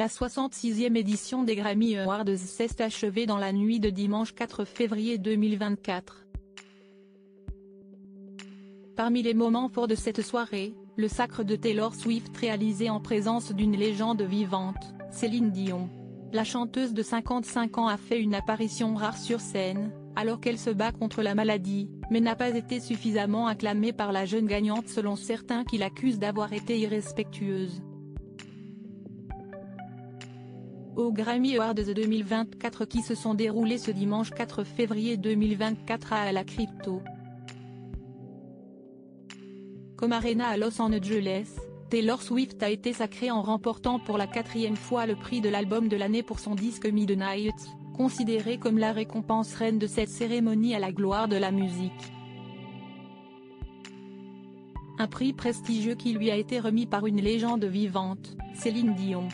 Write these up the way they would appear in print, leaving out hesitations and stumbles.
La 66e édition des Grammy Awards s'est achevée dans la nuit de dimanche 4 février 2024. Parmi les moments forts de cette soirée, le sacre de Taylor Swift réalisé en présence d'une légende vivante, Céline Dion. La chanteuse de 55 ans a fait une apparition rare sur scène, alors qu'elle se bat contre la maladie, mais n'a pas été suffisamment acclamée par la jeune gagnante selon certains qui l'accusent d'avoir été irrespectueuse. Aux Grammy Awards 2024 qui se sont déroulés ce dimanche 4 février 2024 à la Crypto Dome Arena à Los Angeles, Taylor Swift a été sacrée en remportant pour la 4e fois le prix de l'album de l'année pour son disque Midnight, considéré comme la récompense reine de cette cérémonie à la gloire de la musique. Un prix prestigieux qui lui a été remis par une légende vivante, Céline Dion.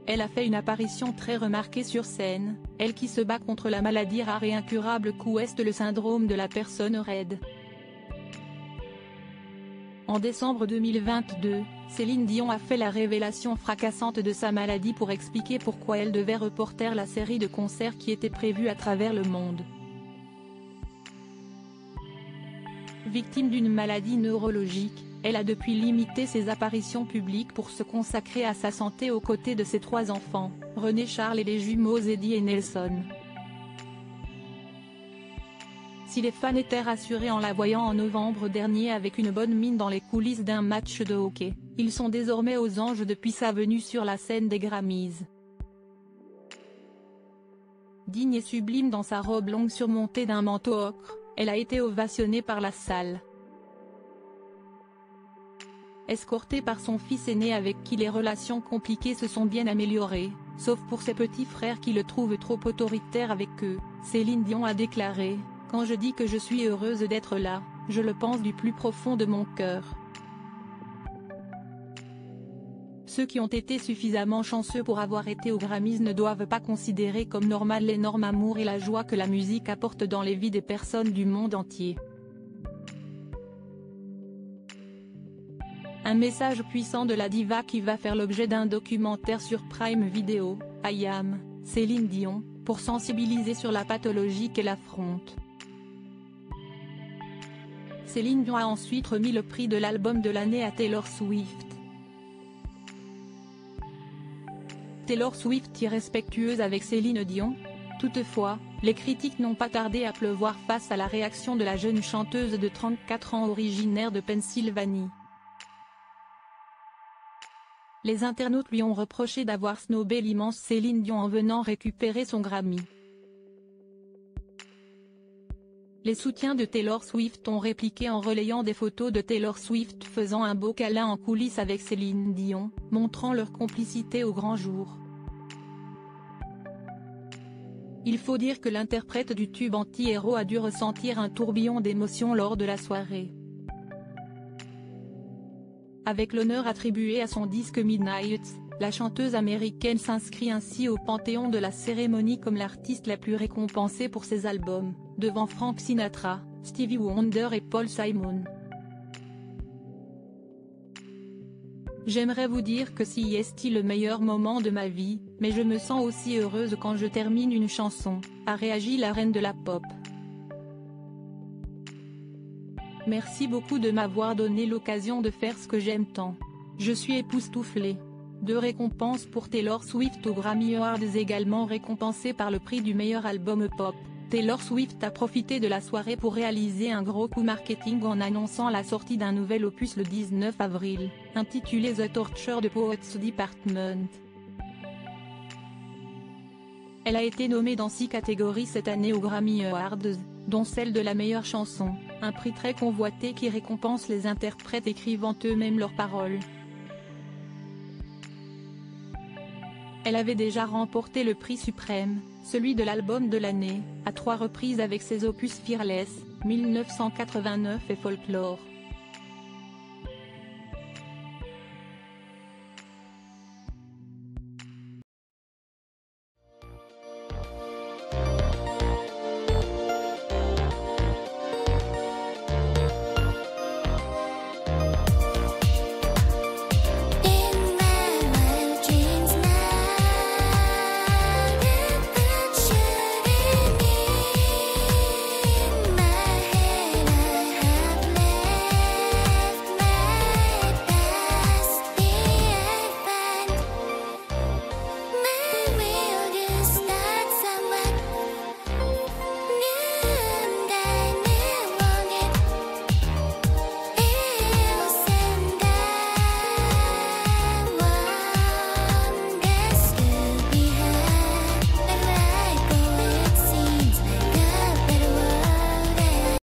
Elle a fait une apparition très remarquée sur scène, elle qui se bat contre la maladie rare et incurable qu'est le syndrome de la personne raide. En décembre 2022, Céline Dion a fait la révélation fracassante de sa maladie pour expliquer pourquoi elle devait reporter la série de concerts qui était prévue à travers le monde. Victime d'une maladie neurologique, elle a depuis limité ses apparitions publiques pour se consacrer à sa santé aux côtés de ses 3 enfants, René Charles et les jumeaux Eddie et Nelson. Si les fans étaient rassurés en la voyant en novembre dernier avec une bonne mine dans les coulisses d'un match de hockey, ils sont désormais aux anges depuis sa venue sur la scène des Grammys. Digne et sublime dans sa robe longue surmontée d'un manteau ocre, elle a été ovationnée par la salle. Escortée par son fils aîné avec qui les relations compliquées se sont bien améliorées, sauf pour ses petits frères qui le trouvent trop autoritaire avec eux, Céline Dion a déclaré: « Quand je dis que je suis heureuse d'être là, je le pense du plus profond de mon cœur. Ceux qui ont été suffisamment chanceux pour avoir été aux Grammys ne doivent pas considérer comme normal l'énorme amour et la joie que la musique apporte dans les vies des personnes du monde entier. » Un message puissant de la diva qui va faire l'objet d'un documentaire sur Prime Video, I Am, Céline Dion, pour sensibiliser sur la pathologie qu'elle affronte. Céline Dion a ensuite remis le prix de l'album de l'année à Taylor Swift. Taylor Swift irrespectueuse avec Céline Dion? Toutefois, les critiques n'ont pas tardé à pleuvoir face à la réaction de la jeune chanteuse de 34 ans originaire de Pennsylvanie. Les internautes lui ont reproché d'avoir snobé l'immense Céline Dion en venant récupérer son Grammy. Les soutiens de Taylor Swift ont répliqué en relayant des photos de Taylor Swift faisant un beau câlin en coulisses avec Céline Dion, montrant leur complicité au grand jour. Il faut dire que l'interprète du tube anti-héros a dû ressentir un tourbillon d'émotions lors de la soirée. Avec l'honneur attribué à son disque Midnight, la chanteuse américaine s'inscrit ainsi au panthéon de la cérémonie comme l'artiste la plus récompensée pour ses albums, devant Frank Sinatra, Stevie Wonder et Paul Simon. J'aimerais vous dire que si est le meilleur moment de ma vie, mais je me sens aussi heureuse quand je termine une chanson, a réagi la reine de la pop. Merci beaucoup de m'avoir donné l'occasion de faire ce que j'aime tant. Je suis époustouflée. 2 récompenses pour Taylor Swift aux Grammy Awards également récompensée par le prix du meilleur album pop. Taylor Swift a profité de la soirée pour réaliser un gros coup marketing en annonçant la sortie d'un nouvel opus le 19 avril, intitulé The Tortured Poets Department. Elle a été nommée dans 6 catégories cette année aux Grammy Awards, dont celle de la meilleure chanson, un prix très convoité qui récompense les interprètes écrivant eux-mêmes leurs paroles. Elle avait déjà remporté le prix suprême, celui de l'album de l'année, à 3 reprises avec ses opus Fearless, 1989 et Folklore.